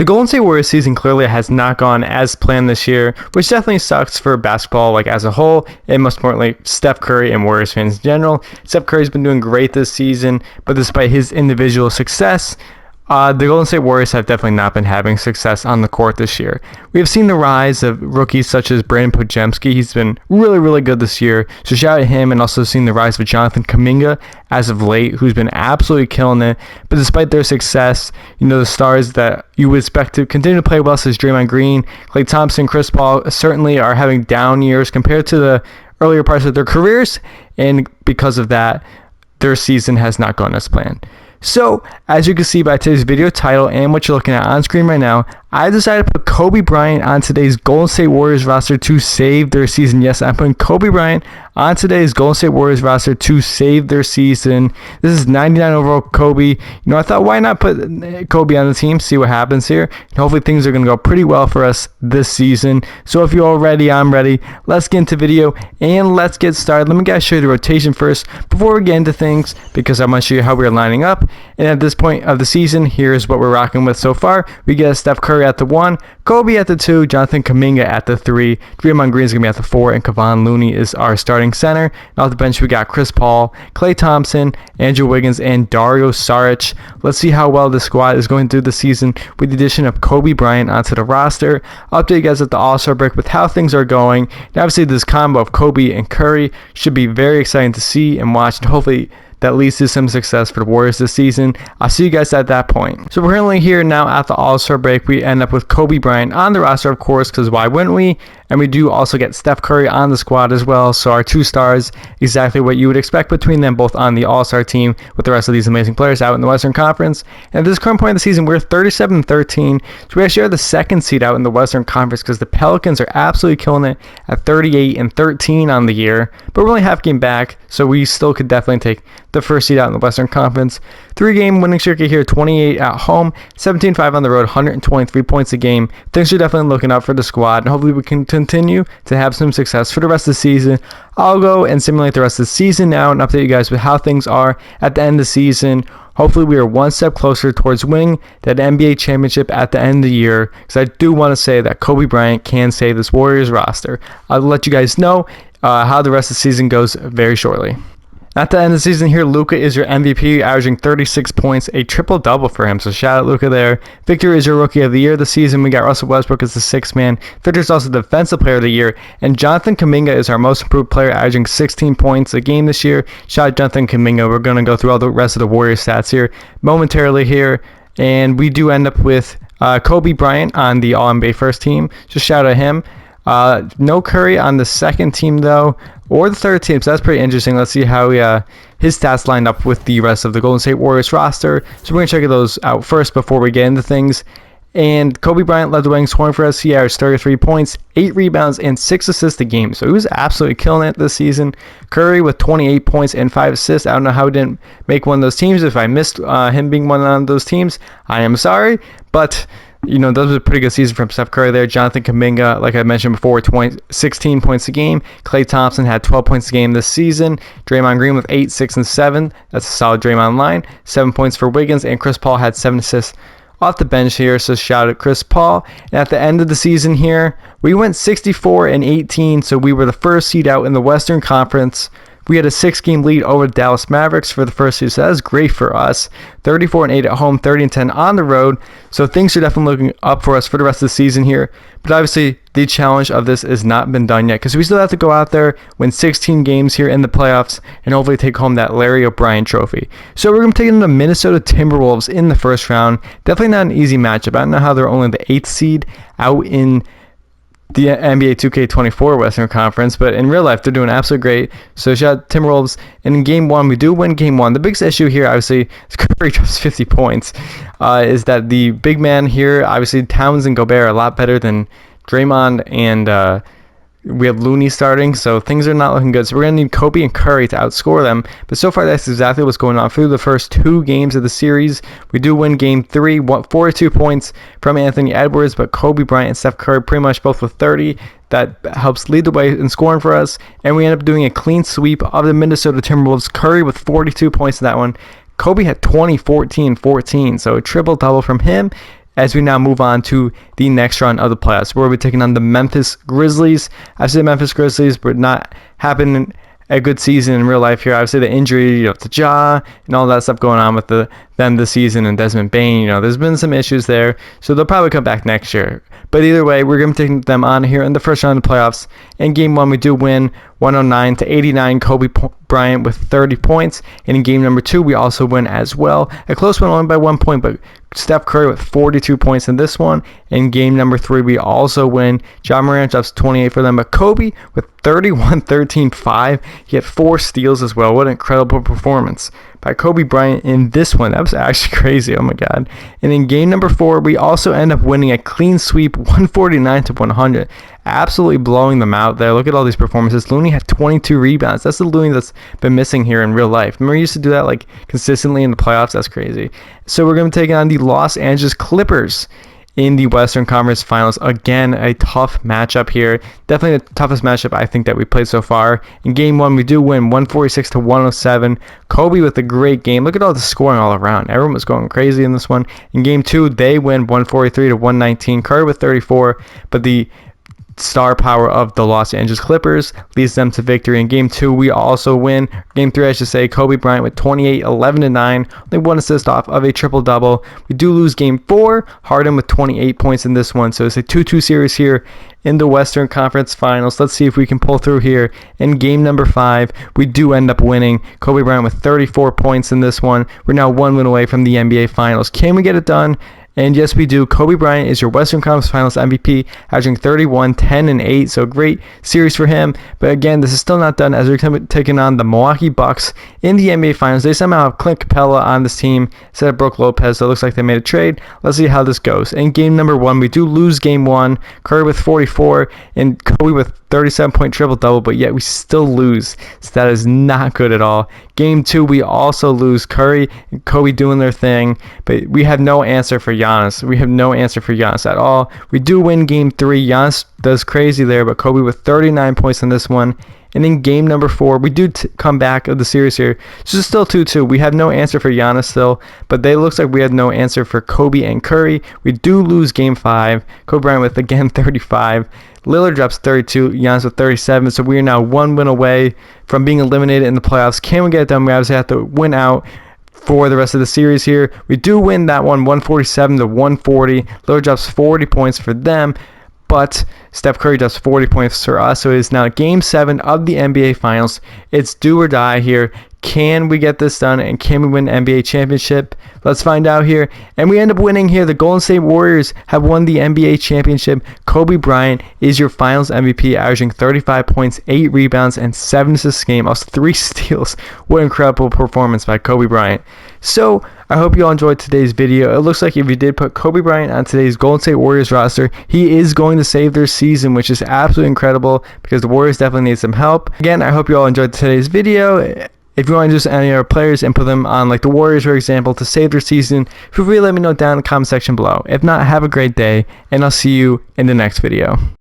The Golden State Warriors season clearly has not gone as planned this year, which definitely sucks for basketball as a whole, and most importantly, Steph Curry and Warriors fans in general. Steph Curry's been doing great this season, but despite his individual success, the Golden State Warriors have definitely not been having success on the court this year. We have seen the rise of rookies such as Brandon Podziemski. He's been really, really good this year, so shout out to him, and also seen the rise of Jonathan Kuminga as of late, who's been absolutely killing it. But despite their success, the stars that you would expect to continue to play well, such as Draymond Green, Klay Thompson, Chris Paul, certainly are having down years compared to the earlier parts of their careers, and because of that, their season has not gone as planned. So, as you can see by today's video title and what you're looking at on screen right now, I decided to put Kobe Bryant on today's Golden State Warriors roster to save their season. Yes, I'm putting Kobe Bryant on today's Golden State Warriors roster to save their season. This is 99 overall Kobe. I thought, why not put Kobe on the team, see what happens here. And hopefully things are going to go pretty well for us this season. So if you're all ready, I'm ready. Let's get into video and let's get started. Let me guys show you the rotation first before we get into things, because I want to show you how we're lining up. And at this point of the season, here's what we're rocking with so far. We get Steph Curry at the 1, Kobe at the 2, Jonathan Kuminga at the 3, Draymond Green is going to be at the 4, and Kevon Looney is our starting center. And off the bench, we got Chris Paul, Klay Thompson, Andrew Wiggins, and Dario Saric. Let's see how well the squad is going through the season with the addition of Kobe Bryant onto the roster. I'll update you guys at the All-Star break with how things are going. And obviously, this combo of Kobe and Curry should be very exciting to see and watch, and hopefully that leads to some success for the Warriors this season. I'll see you guys at that point. So we're currently here now at the All-Star break. We end up with Kobe Bryant on the roster, of course, because why wouldn't we? And we do also get Steph Curry on the squad as well. So our 2 stars, exactly what you would expect between them both on the All-Star team with the rest of these amazing players out in the Western Conference. And at this current point of the season, we're 37-13. So we actually are the 2nd seed out in the Western Conference because the Pelicans are absolutely killing it at 38-13 on the year. But we're only half game back, so we still could definitely take the 1st seed out in the Western Conference. 3-game winning streak here, 28 at home, 17-5 on the road, 123 points a game. Things are definitely looking up for the squad, and hopefully we can continue to have some success for the rest of the season. I'll go and simulate the rest of the season now and update you guys with how things are at the end of the season. Hopefully we are one step closer towards winning that NBA championship at the end of the year, because I do want to say that Kobe Bryant can save this Warriors roster. I'll let you guys know how the rest of the season goes very shortly. At the end of the season here, Luka is your MVP, averaging 36 points, a triple-double for him, so shout out Luka there. Victor is your Rookie of the Year this season. We got Russell Westbrook as the 6th man. Victor's also the Defensive Player of the Year, and Jonathan Kuminga is our most improved player, averaging 16 points a game this year. Shout out Jonathan Kuminga. We're going to go through all the rest of the Warriors stats here momentarily here, and we do end up with Kobe Bryant on the All-NBA first team, so shout out him. No Curry on the 2nd team though, or the 3rd team, so that's pretty interesting. Let's see how his stats lined up with the rest of the Golden State Warriors roster. So we're going to check those out first before we get into things. And Kobe Bryant led the way in scoring for us. He averaged 33 points, 8 rebounds, and 6 assists a game. So he was absolutely killing it this season. Curry with 28 points and 5 assists. I don't know how he didn't make one of those teams. If I missed him being one of those teams, I am sorry. But those was a pretty good season from Steph Curry there. Jonathan Kuminga, like I mentioned before, 16 points a game. Klay Thompson had 12 points a game this season. Draymond Green with 8, 6, and 7. That's a solid Draymond line. 7 points for Wiggins, and Chris Paul had 7 assists off the bench here, so shout out Chris Paul. And at the end of the season here, we went 64-18, so we were the 1st seed out in the Western Conference. We had a 6-game lead over the Dallas Mavericks for the 1st seed, so that was great for us. 34-8 at home, 30-10 on the road. So things are definitely looking up for us for the rest of the season here. But obviously, the challenge of this has not been done yet, because we still have to go out there, win 16 games here in the playoffs, and hopefully take home that Larry O'Brien trophy. So we're going to take in the Minnesota Timberwolves in the 1st round. Definitely not an easy matchup. I don't know how they're only the 8th seed out in the NBA 2K24 Western Conference, but in real life, they're doing absolutely great. So shout out Timberwolves. And in Game 1, we do win Game 1. The biggest issue here, obviously, is Curry drops 50 points, is that the big man here, obviously, Towns and Gobert are a lot better than Draymond and we have Looney starting, so things are not looking good. So we're going to need Kobe and Curry to outscore them. But so far, that's exactly what's going on through the first 2 games of the series. We do win Game 3, 42 points from Anthony Edwards, but Kobe Bryant and Steph Curry pretty much both with 30. That helps lead the way in scoring for us. And we end up doing a clean sweep of the Minnesota Timberwolves. Curry with 42 points in that one. Kobe had 20, 14, 14, so a triple-double from him. as we now move on to the next round of the playoffs, where we're taking on the Memphis Grizzlies. Obviously, the Memphis Grizzlies were not having a good season in real life here. Obviously, the injury, to Ja and all that stuff going on with them this season, and Desmond Bane, there's been some issues there. So they'll probably come back next year. But either way, we're going to take them on here in the first round of the playoffs. In game one, we do win 109-89. Kobe Bryant with 30 points. And in game number two, we also win as well. A close one, only by 1 point, but Steph Curry with 42 points in this one. In game number three, we also win. Ja Morant drops 28 for them, but Kobe with 31, 13, 5. He had 4 steals as well. What an incredible performance by Kobe Bryant in this one. That was actually crazy. Oh my God. And in game number 4, we also end up winning a clean sweep, 149-100. Absolutely blowing them out there. Look at all these performances. Looney had 22 rebounds. That's the Looney that's been missing here in real life. Remember, he used to do that consistently in the playoffs. That's crazy. So we're going to take on the Los Angeles Clippers in the Western Conference Finals. Again, a tough matchup here. Definitely the toughest matchup I think that we played so far. In game one, we do win 146-107. Kobe with a great game. Look at all the scoring all around. Everyone was going crazy in this one. In game two, they win 143-119. Curry with 34, but the star power of the Los Angeles Clippers leads them to victory. In game two, we also win. Game three, I should say, Kobe Bryant with 28, 11 and 9, only 1 assist off of a triple-double. We do lose game four. Harden with 28 points in this one. So it's a 2-2 series here in the Western Conference Finals. Let's see if we can pull through here. In game number 5, we do end up winning. Kobe Bryant with 34 points in this one. We're now 1 win away from the NBA Finals. Can we get it done? And yes, we do. Kobe Bryant is your Western Conference Finals MVP, averaging 31, 10, and 8. So great series for him. But again, this is still not done as we're taking on the Milwaukee Bucks in the NBA Finals. They somehow have Clint Capella on this team instead of Brook Lopez. So it looks like they made a trade. Let's see how this goes. In game number 1, we do lose game 1. Curry with 44 and Kobe with 37-point triple-double, but yet we still lose. So that is not good at all. Game 2, we also lose. Curry and Kobe doing their thing, but we have no answer for Giannis. We have no answer for Giannis at all. We do win game 3. Giannis does crazy there, but Kobe with 39 points in this one. And in game number 4, we do come back of the series here. So it's still 2-2. We have no answer for Giannis still, but they looks like we had no answer for Kobe and Curry. We do lose game 5. Kobe Bryant with, again, 35. Lillard drops 32, Giannis with 37, so we are now 1 win away from being eliminated in the playoffs. Can we get it done? We obviously have to win out for the rest of the series here. We do win that one, 147-140. Lillard drops 40 points for them, but Steph Curry drops 40 points for us. So it is now Game 7 of the NBA Finals. It's do or die here. Can we get this done, and can we win the NBA championship? Let's find out here. And we end up winning here. The Golden State Warriors have won the NBA championship. Kobe Bryant is your finals MVP, averaging 35 points, 8 rebounds, and 7 assists a game. Also 3 steals. What an incredible performance by Kobe Bryant. So I hope you all enjoyed today's video. It looks like if you did put Kobe Bryant on today's Golden State Warriors roster, he is going to save their season, which is absolutely incredible because the Warriors definitely need some help. Again, I hope you all enjoyed today's video. If you want to just any other players and put them on like the Warriors, for example, to save their season, feel free to let me know down in the comment section below. If not, have a great day, and I'll see you in the next video.